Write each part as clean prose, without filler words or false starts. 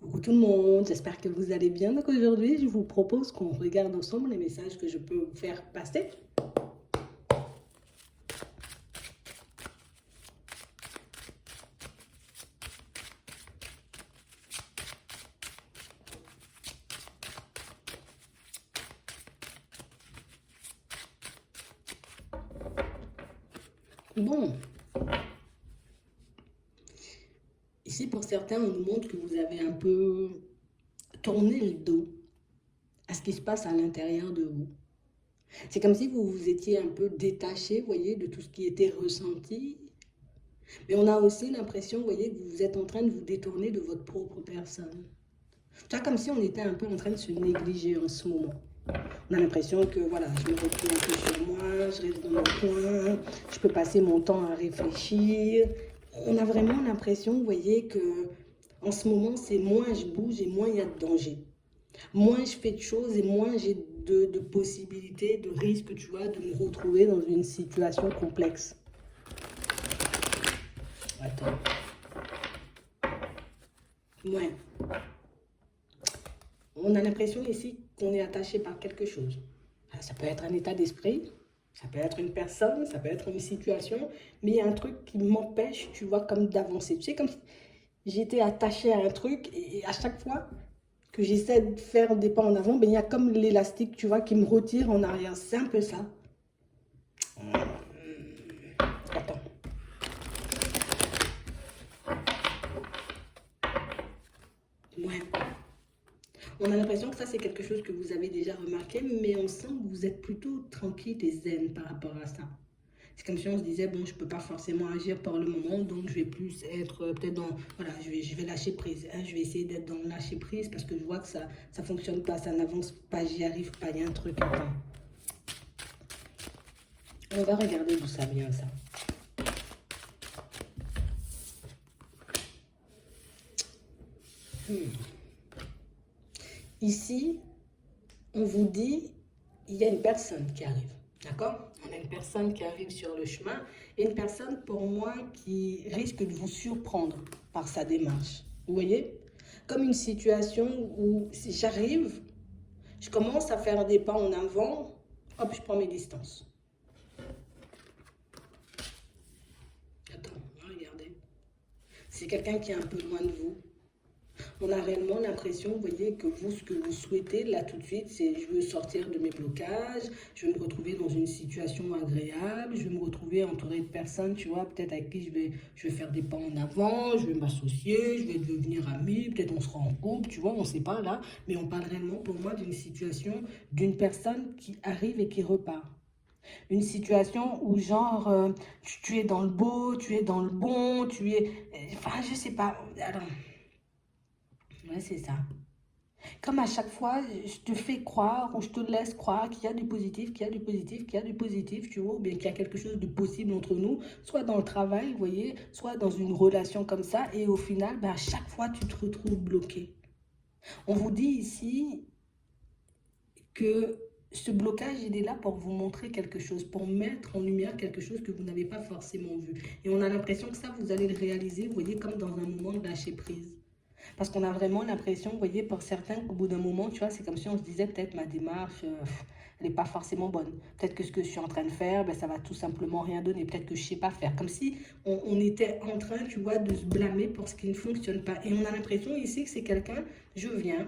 Coucou tout le monde, j'espère que vous allez bien. Donc aujourd'hui, je vous propose qu'on regarde ensemble les messages que je peux vous faire passer. Bon, ici pour certains, on nous montre que vous avez un peu tourné le dos à ce qui se passe à l'intérieur de vous. C'est comme si vous vous étiez un peu détaché, vous voyez, de tout ce qui était ressenti. Mais on a aussi l'impression, vous voyez, que vous êtes en train de vous détourner de votre propre personne. C'est comme si on était un peu en train de se négliger en ce moment. On a l'impression que voilà, je me retrouve un peu sur moi, je reste dans mon coin, je peux passer mon temps à réfléchir. On a vraiment l'impression, vous voyez, que en ce moment, c'est moins je bouge et moins il y a de danger. Moins je fais de choses et moins j'ai de possibilités, de risques, tu vois, de me retrouver dans une situation complexe. Attends. Ouais. On a l'impression ici qu'on est attaché par quelque chose. Ça peut être un état d'esprit, ça peut être une personne, ça peut être une situation, mais il y a un truc qui m'empêche, tu vois, comme d'avancer. Tu sais, comme si j'étais attachée à un truc et à chaque fois que j'essaie de faire des pas en avant, ben, il y a comme l'élastique, tu vois, qui me retire en arrière. C'est un peu ça. Attends. Ouais. On a l'impression que ça, c'est quelque chose que vous avez déjà remarqué, mais on sent que vous êtes plutôt tranquille et zen par rapport à ça. C'est comme si on se disait, bon, je ne peux pas forcément agir pour le moment, donc je vais plus être peut-être dans, voilà, je vais lâcher prise. Hein, je vais essayer d'être dans le lâcher prise parce que je vois que ça ne fonctionne pas, ça n'avance pas, j'y arrive pas, il y a un truc. Attends. On va regarder d'où ça vient, ça. Ici, on vous dit, il y a une personne qui arrive. D'accord? On a une personne qui arrive sur le chemin et une personne, pour moi, qui risque de vous surprendre par sa démarche. Vous voyez? Comme une situation où si j'arrive, je commence à faire des pas en avant, hop, je prends mes distances. Attends, regardez. C'est quelqu'un qui est un peu loin de vous. On a réellement l'impression, vous voyez, que vous, ce que vous souhaitez là tout de suite, c'est je veux sortir de mes blocages, je veux me retrouver dans une situation agréable, je veux me retrouver entouré de personnes, tu vois, peut-être avec qui je vais faire des pas en avant, je vais m'associer, je vais devenir ami, peut-être on sera en couple, tu vois, on ne sait pas là, mais on parle réellement pour moi d'une situation d'une personne qui arrive et qui repart. Une situation où genre tu es dans le beau, tu es dans le bon, tu es... Enfin, je sais pas. Alors, ouais, c'est ça. Comme à chaque fois, je te fais croire ou je te laisse croire qu'il y a du positif, qu'il y a du positif, qu'il y a du positif, tu vois, ou bien qu'il y a quelque chose de possible entre nous, soit dans le travail, vous voyez, soit dans une relation comme ça, et au final, ben, à chaque fois, tu te retrouves bloqué. On vous dit ici que ce blocage, il est là pour vous montrer quelque chose, pour mettre en lumière quelque chose que vous n'avez pas forcément vu. Et on a l'impression que ça, vous allez le réaliser, vous voyez, comme dans un moment de lâcher prise. Parce qu'on a vraiment l'impression, vous voyez, pour certains, qu'au bout d'un moment, tu vois, c'est comme si on se disait peut-être ma démarche, elle n'est pas forcément bonne. Peut-être que ce que je suis en train de faire, ben, ça va tout simplement rien donner. Peut-être que je ne sais pas faire. Comme si on était en train, tu vois, de se blâmer pour ce qui ne fonctionne pas. Et on a l'impression ici que c'est quelqu'un, je viens,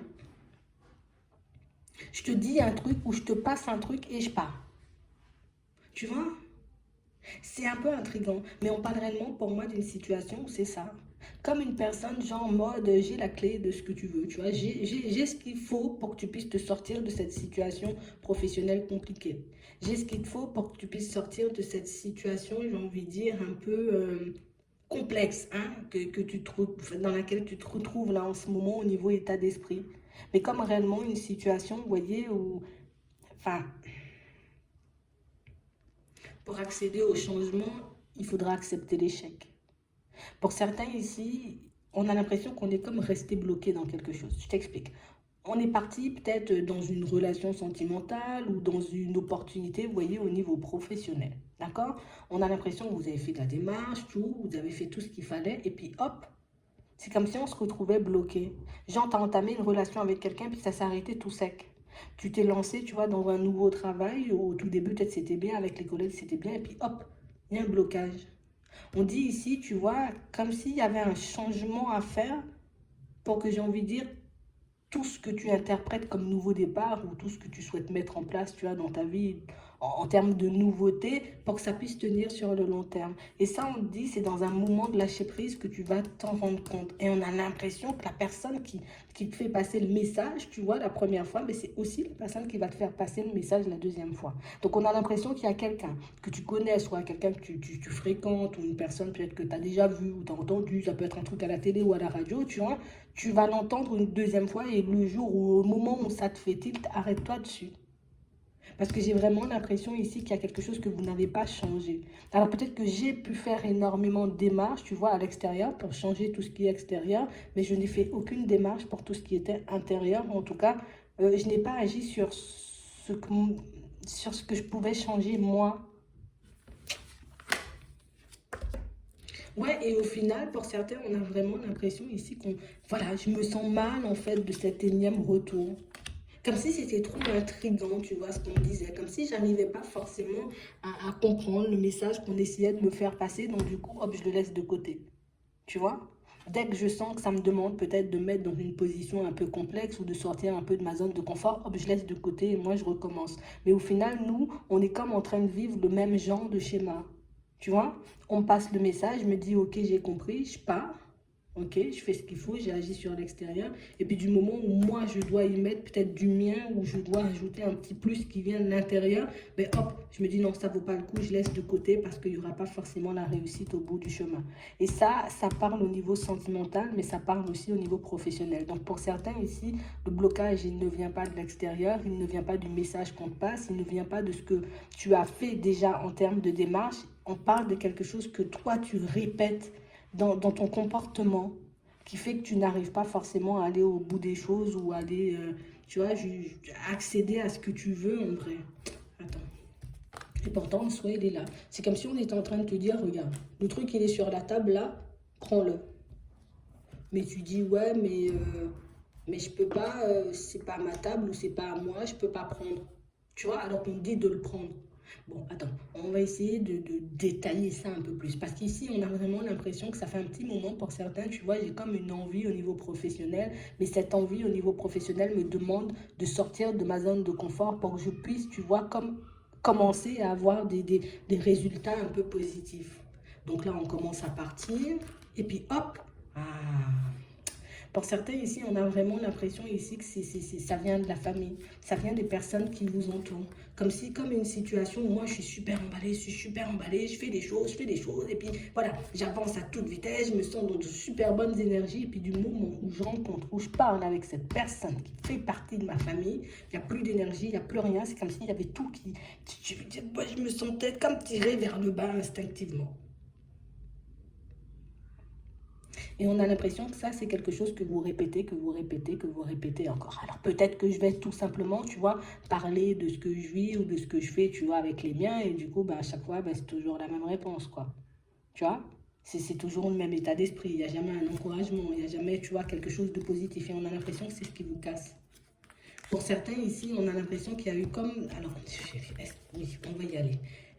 je te dis un truc ou je te passe un truc et je pars. Tu vois? C'est un peu intriguant, mais on parle réellement pour moi d'une situation où c'est ça. Comme une personne, genre en mode, j'ai la clé de ce que tu veux, tu vois, j'ai ce qu'il faut pour que tu puisses te sortir de cette situation professionnelle compliquée. J'ai ce qu'il te faut pour que tu puisses sortir de cette situation, j'ai envie de dire, un peu complexe, hein, que tu dans laquelle tu te retrouves là en ce moment au niveau état d'esprit. Mais comme réellement une situation, vous voyez, où, enfin, pour accéder au changement, il faudra accepter l'échec. Pour certains ici, on a l'impression qu'on est comme resté bloqué dans quelque chose. Je t'explique. On est parti peut-être dans une relation sentimentale ou dans une opportunité, vous voyez, au niveau professionnel. D'accord? On a l'impression que vous avez fait de la démarche, tout, vous avez fait tout ce qu'il fallait, et puis hop, C'est comme si on se retrouvait bloqué. Genre, t'as entamé une relation avec quelqu'un, puis ça s'est arrêté tout sec. Tu t'es lancé, tu vois, dans un nouveau travail. Au tout début, peut-être c'était bien, avec les collègues, c'était bien. Et puis hop, il y a un blocage. On dit ici, tu vois, comme s'il y avait un changement à faire pour que j'ai envie de dire, tout ce que tu interprètes comme nouveau départ ou tout ce que tu souhaites mettre en place, tu vois, dans ta vie en termes de nouveauté pour que ça puisse tenir sur le long terme. Et ça, on dit, c'est dans un moment de lâcher prise que tu vas t'en rendre compte. Et on a l'impression que la personne qui te fait passer le message, tu vois, la première fois, mais c'est aussi la personne qui va te faire passer le message la deuxième fois. Donc, on a l'impression qu'il y a quelqu'un que tu connais, soit quelqu'un que tu fréquentes, ou une personne peut-être que tu as déjà vu ou tu as entendu, ça peut être un truc à la télé ou à la radio, tu vois, tu vas l'entendre une deuxième fois et le jour ou au moment où ça te fait tilt, arrête-toi dessus. Parce que j'ai vraiment l'impression ici qu'il y a quelque chose que vous n'avez pas changé. Alors peut-être que j'ai pu faire énormément de démarches, tu vois, à l'extérieur pour changer tout ce qui est extérieur, mais je n'ai fait aucune démarche pour tout ce qui était intérieur. En tout cas, je n'ai pas agi sur ce que je pouvais changer moi. Ouais, et au final, pour certains, on a vraiment l'impression ici qu'on... Voilà, je me sens mal en fait de cet énième retour. Comme si c'était trop intriguant, tu vois, ce qu'on disait. Comme si j'arrivais pas forcément à comprendre le message qu'on essayait de me faire passer. Donc du coup, hop, je le laisse de côté. Tu vois? Dès que je sens que ça me demande peut-être de me mettre dans une position un peu complexe ou de sortir un peu de ma zone de confort, hop, je laisse de côté et moi je recommence. Mais au final, nous, on est comme en train de vivre le même genre de schéma. Tu vois? On passe le message, je me dis, ok, j'ai compris, je pars. Ok, je fais ce qu'il faut, j'ai agi sur l'extérieur. Et puis du moment où moi, je dois y mettre peut-être du mien, ou je dois ajouter un petit plus qui vient de l'intérieur, ben hop, je me dis non, ça vaut pas le coup, je laisse de côté parce qu'il n'y aura pas forcément la réussite au bout du chemin. Et ça parle au niveau sentimental, mais ça parle aussi au niveau professionnel. Donc pour certains ici, le blocage, il ne vient pas de l'extérieur, il ne vient pas du message qu'on te passe, il ne vient pas de ce que tu as fait déjà en termes de démarche. On parle de quelque chose que toi, tu répètes dans ton comportement qui fait que tu n'arrives pas forcément à aller au bout des choses ou aller, tu vois, accéder à ce que tu veux en vrai. Attends. Et pourtant, le souhait, il est là. C'est comme si on était en train de te dire, regarde, le truc, il est sur la table là, prends-le. Mais tu dis, ouais, mais je peux pas, c'est pas à ma table ou c'est pas à moi, je peux pas prendre. Tu vois, alors qu'on dit de le prendre. Bon, attends, on va essayer de détailler ça un peu plus. Parce qu'ici, on a vraiment l'impression que ça fait un petit moment pour certains, tu vois, j'ai comme une envie au niveau professionnel, mais cette envie au niveau professionnel me demande de sortir de ma zone de confort pour que je puisse, tu vois, comme commencer à avoir des résultats un peu positifs. Donc là, on commence à partir, et puis hop, ah, pour certains ici, on a vraiment l'impression ici que ça vient de la famille, ça vient des personnes qui vous entourent. Comme si, comme une situation où moi je suis super emballée, je fais des choses, et puis voilà, j'avance à toute vitesse, je me sens dans de super bonnes énergies, et puis du moment où je rencontre, où je parle avec cette personne qui fait partie de ma famille, il n'y a plus d'énergie, il n'y a plus rien, c'est comme s'il y avait tout je me sentais comme tirée vers le bas instinctivement. Et on a l'impression que ça, c'est quelque chose que vous répétez, que vous répétez, que vous répétez encore. Alors peut-être que je vais tout simplement, tu vois, parler de ce que je vis ou de ce que je fais, tu vois, avec les miens. Et du coup, bah, à chaque fois, bah, c'est toujours la même réponse, quoi. Tu vois? C'est toujours le même état d'esprit. Il n'y a jamais un encouragement. Il n'y a jamais, tu vois, quelque chose de positif. Et on a l'impression que c'est ce qui vous casse. Pour certains ici, on a l'impression qu'il y a eu comme... Alors, oui, on va y aller.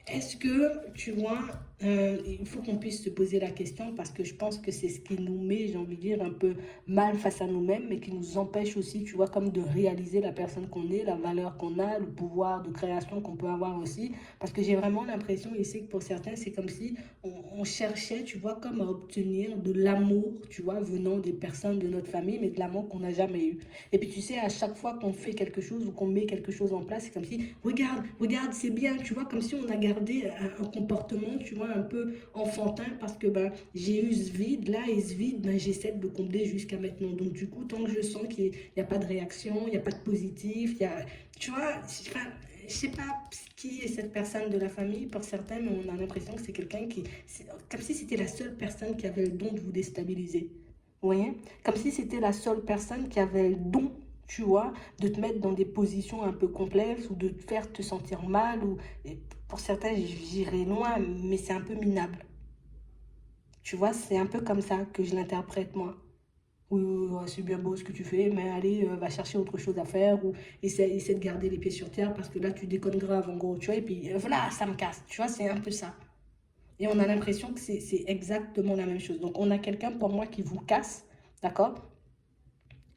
Est-ce que, tu vois, il faut qu'on puisse se poser la question parce que je pense que c'est ce qui nous met, j'ai envie de dire, un peu mal face à nous-mêmes, mais qui nous empêche aussi, tu vois, comme de réaliser la personne qu'on est, la valeur qu'on a, le pouvoir de création qu'on peut avoir aussi. Parce que j'ai vraiment l'impression ici que pour certains, c'est comme si on cherchait, tu vois, comme à obtenir de l'amour, tu vois, venant des personnes de notre famille, mais de l'amour qu'on n'a jamais eu. Et puis tu sais, à chaque fois qu'on fait quelque chose ou qu'on met quelque chose en place, c'est comme si, regarde, c'est bien, tu vois, comme si on a gardé un comportement, tu vois, un peu enfantin parce que ben, j'ai eu ce vide là et ce vide, ben, j'essaie de le combler jusqu'à maintenant. Donc du coup, tant que je sens qu'il n'y a pas de réaction, il n'y a pas de positif, il y a, tu vois, je sais pas qui est cette personne de la famille pour certains, mais on a l'impression que c'est quelqu'un qui, comme si c'était la seule personne qui avait le don de vous déstabiliser. Vous voyez? Comme si c'était la seule personne qui avait le don, tu vois, de te mettre dans des positions un peu complexes ou de te faire te sentir mal. Pour certains, j'irai loin, mais c'est un peu minable. Tu vois, c'est un peu comme ça que je l'interprète moi. oui, oui, ouais, c'est bien beau ce que tu fais, mais allez, va chercher autre chose à faire ou essaie de garder les pieds sur terre parce que là, tu déconnes grave, en gros, tu vois, et puis voilà, ça me casse, tu vois, c'est un peu ça. Et on a l'impression que c'est exactement la même chose. Donc, on a quelqu'un pour moi qui vous casse, d'accord?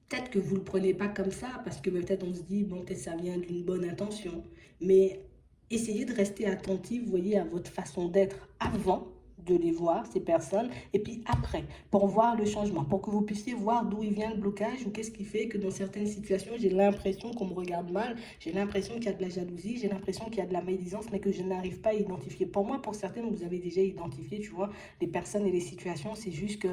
Peut-être que vous ne le prenez pas comme ça, parce que peut-être on se dit, bon, peut-être ça vient d'une bonne intention. Mais essayez de rester attentif, vous voyez, à votre façon d'être avant de les voir, ces personnes, et puis après, pour voir le changement, pour que vous puissiez voir d'où il vient le blocage ou qu'est-ce qui fait que dans certaines situations, j'ai l'impression qu'on me regarde mal, j'ai l'impression qu'il y a de la jalousie, j'ai l'impression qu'il y a de la médisance, mais que je n'arrive pas à identifier. Pour moi, pour certaines, vous avez déjà identifié, tu vois, les personnes et les situations, c'est juste que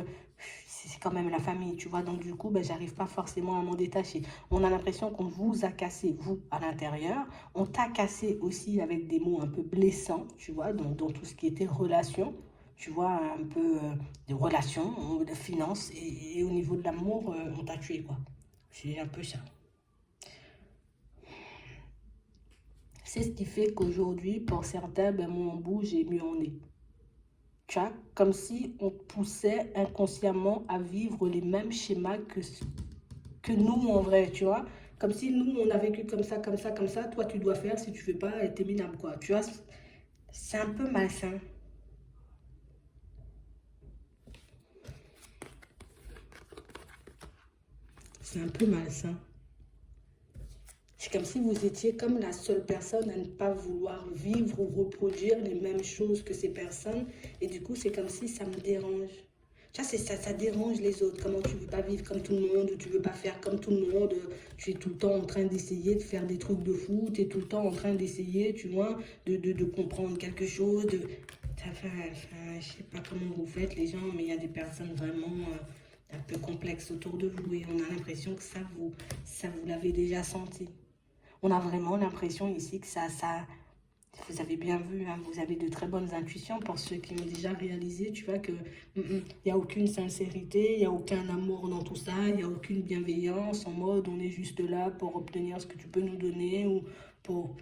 c'est quand même la famille, tu vois. Donc, du coup, ben, j'arrive pas forcément à m'en détacher. On a l'impression qu'on vous a cassé, vous, à l'intérieur. On t'a cassé aussi avec des mots un peu blessants, tu vois, dans tout ce qui était relation, tu vois, un peu de relations, de finances. Et au niveau de l'amour, on t'a tué, quoi. C'est un peu ça. C'est ce qui fait qu'aujourd'hui, pour certains, ben, moins on bouge et mieux on est. Tu vois, comme si on poussait inconsciemment à vivre les mêmes schémas que nous en vrai, tu vois. Comme si nous, on a vécu comme ça, comme ça, comme ça. Toi, tu dois faire. Si tu fais pas, t'es minable, quoi. Tu vois, c'est un peu malsain. C'est un peu malsain. C'est comme si vous étiez comme la seule personne à ne pas vouloir vivre ou reproduire les mêmes choses que ces personnes. Et du coup, c'est comme si ça me dérange. Tu vois, ça dérange les autres. Comment tu veux pas vivre comme tout le monde, ou tu veux pas faire comme tout le monde. Tu es tout le temps en train d'essayer de faire des trucs de fou. Tu es tout le temps en train d'essayer, tu vois, de comprendre quelque chose. Je sais pas comment vous faites les gens, mais il y a des personnes vraiment un peu complexes autour de vous. Et on a l'impression que ça vous l'avez déjà senti. On a vraiment l'impression ici que vous avez bien vu, hein, vous avez de très bonnes intuitions pour ceux qui ont déjà réalisé, tu vois, que il n'y a aucune sincérité, il n'y a aucun amour dans tout ça, il n'y a aucune bienveillance en mode on est juste là pour obtenir ce que tu peux nous donner ou pour...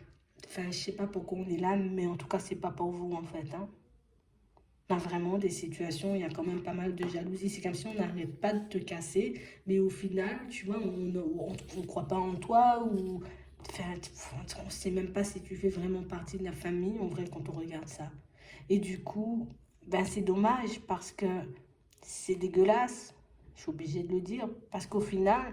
Enfin, je sais pas pourquoi on est là, mais en tout cas, c'est pas pour vous en fait, hein. On a vraiment des situations, il y a quand même pas mal de jalousie. C'est comme si on n'arrête pas de te casser, mais au final, tu vois, on ne croit pas en toi ou enfin, on ne sait même pas si tu fais vraiment partie de la famille, en vrai, quand on regarde ça. Et du coup, ben, c'est dommage parce que c'est dégueulasse. Je suis obligée de le dire. Parce qu'au final,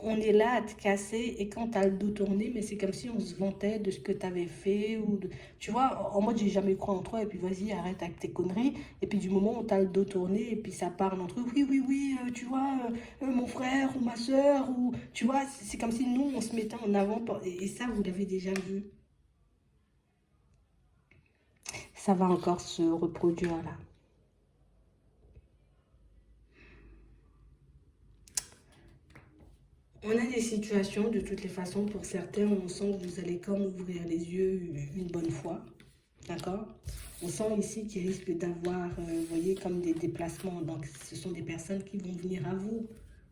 on est là à te casser et quand t'as le dos tourné, mais c'est comme si on se vantait de ce que t'avais fait ou tu vois, en mode j'ai jamais cru en toi et puis vas-y arrête avec tes conneries et puis du moment où t'as le dos tourné et puis ça parle entre eux, oui oui oui, tu vois, mon frère ou ma soeur ou tu vois, c'est comme si nous on se mettait en avant et ça vous l'avez déjà vu. Ça va encore se reproduire là. On a des situations, de toutes les façons, pour certains, on sent que vous allez comme ouvrir les yeux une bonne fois. D'accord? On sent ici qu'il risque d'avoir, vous voyez, comme des déplacements. Donc, ce sont des personnes qui vont venir à vous.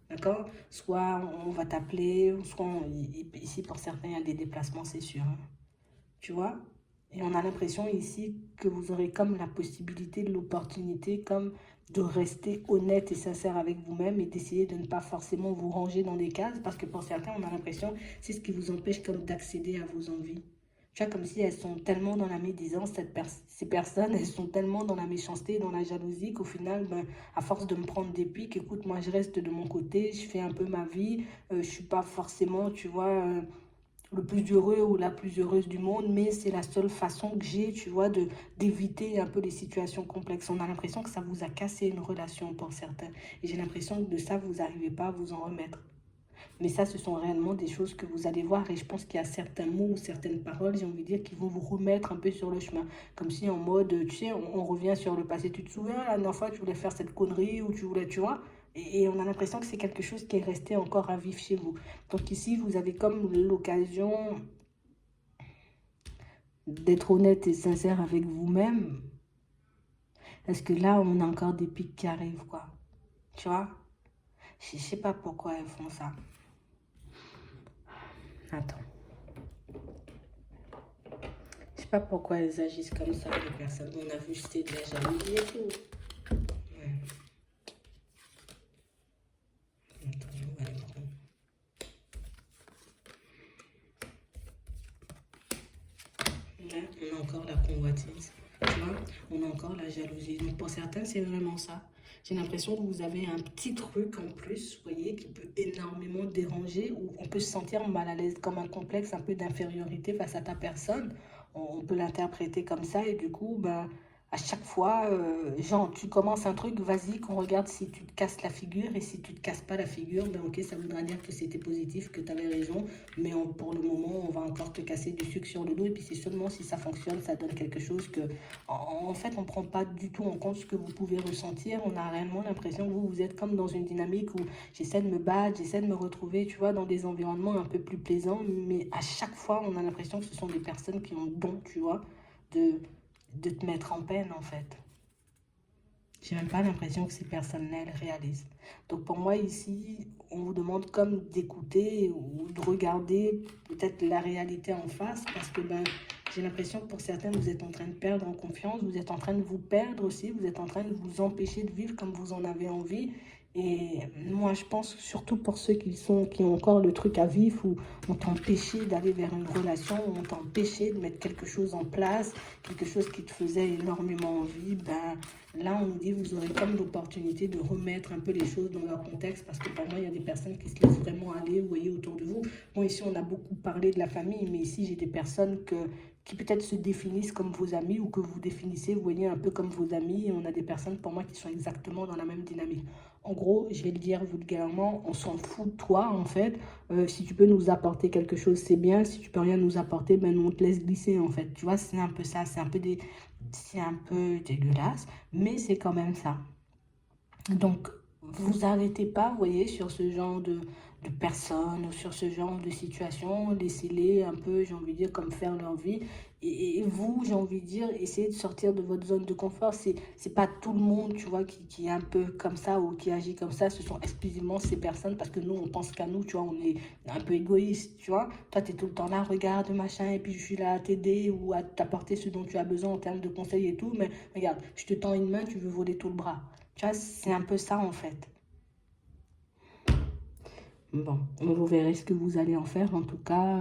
D'accord? Soit on va t'appeler, soit ici, pour certains, il y a des déplacements, c'est sûr, hein. Tu vois? Et on a l'impression ici que vous aurez comme la possibilité, l'opportunité, comme de rester honnête et sincère avec vous-même et d'essayer de ne pas forcément vous ranger dans des cases parce que pour certains, on a l'impression que c'est ce qui vous empêche comme d'accéder à vos envies. Tu vois, comme si elles sont tellement dans la médisance, ces personnes, elles sont tellement dans la méchanceté, dans la jalousie qu'au final, ben, à force de me prendre des pics, écoute, moi je reste de mon côté, je fais un peu ma vie, je suis pas forcément, tu vois, le plus heureux ou la plus heureuse du monde, mais c'est la seule façon que j'ai, tu vois, d'éviter un peu les situations complexes. On a l'impression que ça vous a cassé une relation pour certains. Et j'ai l'impression que de ça, vous n'arrivez pas à vous en remettre. Mais ça, ce sont réellement des choses que vous allez voir. Et je pense qu'il y a certains mots ou certaines paroles, j'ai envie de dire, qui vont vous remettre un peu sur le chemin. Comme si en mode, tu sais, on revient sur le passé. Tu te souviens, la dernière fois, tu voulais faire cette connerie ou tu voulais, tu vois. Et on a l'impression que c'est quelque chose qui est resté encore à vivre chez vous. Donc ici, vous avez comme l'occasion d'être honnête et sincère avec vous-même. Parce que là, on a encore des pics qui arrivent, quoi. Tu vois? Je sais pas pourquoi elles font ça. Attends. Je sais pas pourquoi elles agissent comme ça, les personnes. On a vu, c'était de la jalousie et tout. Ouais. Ouais, on a encore la convoitise, tu vois, on a encore la jalousie. Donc pour certains, c'est vraiment ça. J'ai l'impression que vous avez un petit truc en plus, vous voyez, qui peut énormément déranger, ou on peut se sentir mal à l'aise, comme un complexe un peu d'infériorité face à ta personne. On peut l'interpréter comme ça, et du coup, ben, à chaque fois, genre, tu commences un truc, vas-y, qu'on regarde si tu te casses la figure, et si tu te casses pas la figure, ben ok, ça voudra dire que c'était positif, que tu avais raison, mais pour le moment, on va encore te casser du sucre sur le dos, et puis c'est seulement si ça fonctionne, ça donne quelque chose que, en fait, on ne prend pas du tout en compte ce que vous pouvez ressentir. On a réellement l'impression que vous êtes comme dans une dynamique où j'essaie de me battre, j'essaie de me retrouver, tu vois, dans des environnements un peu plus plaisants, mais à chaque fois, on a l'impression que ce sont des personnes qui ont le don, tu vois, de, de te mettre en peine, en fait. J'ai même pas l'impression que ces personnes-là, elles réalisent. Donc pour moi, ici, on vous demande comme d'écouter ou de regarder peut-être la réalité en face parce que ben, j'ai l'impression que pour certains, vous êtes en train de perdre en confiance, vous êtes en train de vous perdre aussi, vous êtes en train de vous empêcher de vivre comme vous en avez envie. Et moi, je pense surtout pour ceux qui ont encore le truc à vivre ou on t'a empêché d'aller vers une relation, on t'a empêché de mettre quelque chose en place, quelque chose qui te faisait énormément envie, ben, là, on nous dit vous aurez comme l'opportunité de remettre un peu les choses dans leur contexte parce que pour moi, il y a des personnes qui se laissent vraiment aller, vous voyez, autour de vous. Bon, ici, on a beaucoup parlé de la famille, mais ici, j'ai des personnes qui peut-être se définissent comme vos amis ou que vous définissez, vous voyez, un peu comme vos amis. Et on a des personnes, pour moi, qui sont exactement dans la même dynamique. En gros, je vais le dire vulgairement, on s'en fout de toi, en fait. Si tu peux nous apporter quelque chose, c'est bien. Si tu peux rien nous apporter, ben, nous, on te laisse glisser, en fait. Tu vois, c'est un peu ça. C'est un peu dégueulasse, mais c'est quand même ça. Donc, vous arrêtez pas, vous voyez, sur ce genre de personnes ou sur ce genre de situation. Laissez-les un peu, j'ai envie de dire, comme faire leur vie. Et vous, j'ai envie de dire, essayez de sortir de votre zone de confort. C'est pas tout le monde, tu vois, qui est un peu comme ça ou qui agit comme ça. Ce sont exclusivement ces personnes parce que nous, on pense qu'à nous, tu vois, on est un peu égoïste, tu vois. Toi, tu es tout le temps là, regarde, machin, et puis je suis là à t'aider ou à t'apporter ce dont tu as besoin en termes de conseils et tout. Mais regarde, je te tends une main, tu veux voler tout le bras. Tu vois, c'est un peu ça en fait. Bon, vous verrez ce que vous allez en faire. En tout cas,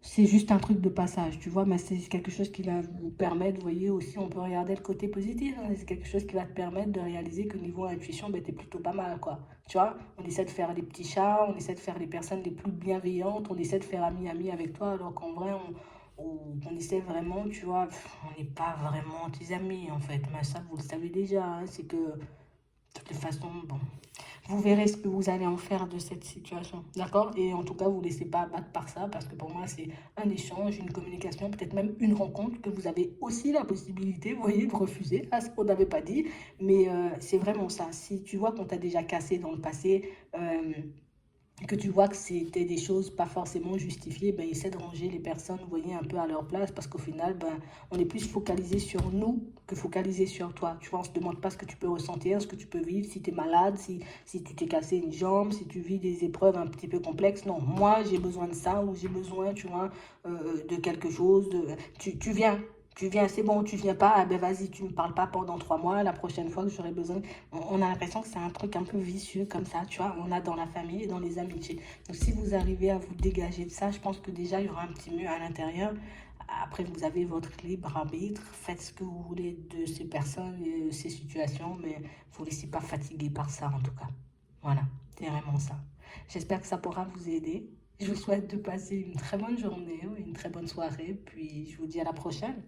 c'est juste un truc de passage, tu vois, mais c'est quelque chose qui va vous permettre, vous voyez, aussi, on peut regarder le côté positif. Hein, c'est quelque chose qui va te permettre de réaliser que niveau intuition, ben, t'es plutôt pas mal, quoi. Tu vois, on essaie de faire les petits chats, on essaie de faire les personnes les plus bienveillantes, on essaie de faire ami-ami avec toi, alors qu'en vrai, on essaie vraiment, tu vois, on n'est pas vraiment tes amis, en fait. Mais ça, vous le savez déjà, hein, c'est que de toute façon, bon, vous verrez ce que vous allez en faire de cette situation, d'accord? Et en tout cas, vous ne laissez pas abattre par ça, parce que pour moi, c'est un échange, une communication, peut-être même une rencontre que vous avez aussi la possibilité, vous voyez, de refuser. Ah, ce qu'on n'avait pas dit, mais c'est vraiment ça. Si tu vois qu'on t'a déjà cassé dans le passé, que tu vois que c'était des choses pas forcément justifiées, ben, essaie de ranger les personnes, vous voyez, un peu à leur place, parce qu'au final, ben, on est plus focalisé sur nous que focalisé sur toi. Tu vois, on se demande pas ce que tu peux ressentir, ce que tu peux vivre, si tu es malade, si tu t'es cassé une jambe, si tu vis des épreuves un petit peu complexes. Non, moi, j'ai besoin de ça, ou j'ai besoin, tu vois, de quelque chose. Tu viens. Tu viens, c'est bon, tu viens pas, ah ben vas-y, tu me parles pas pendant 3 mois, la prochaine fois que j'aurai besoin. On a l'impression que c'est un truc un peu vicieux comme ça, tu vois, on a dans la famille et dans les amitiés. Donc si vous arrivez à vous dégager de ça, je pense que déjà il y aura un petit mur à l'intérieur. Après, vous avez votre libre arbitre, faites ce que vous voulez de ces personnes et de ces situations, mais vous ne laissez pas fatiguer par ça en tout cas. Voilà, c'est vraiment ça. J'espère que ça pourra vous aider. Je vous souhaite de passer une très bonne journée, une très bonne soirée, puis je vous dis à la prochaine.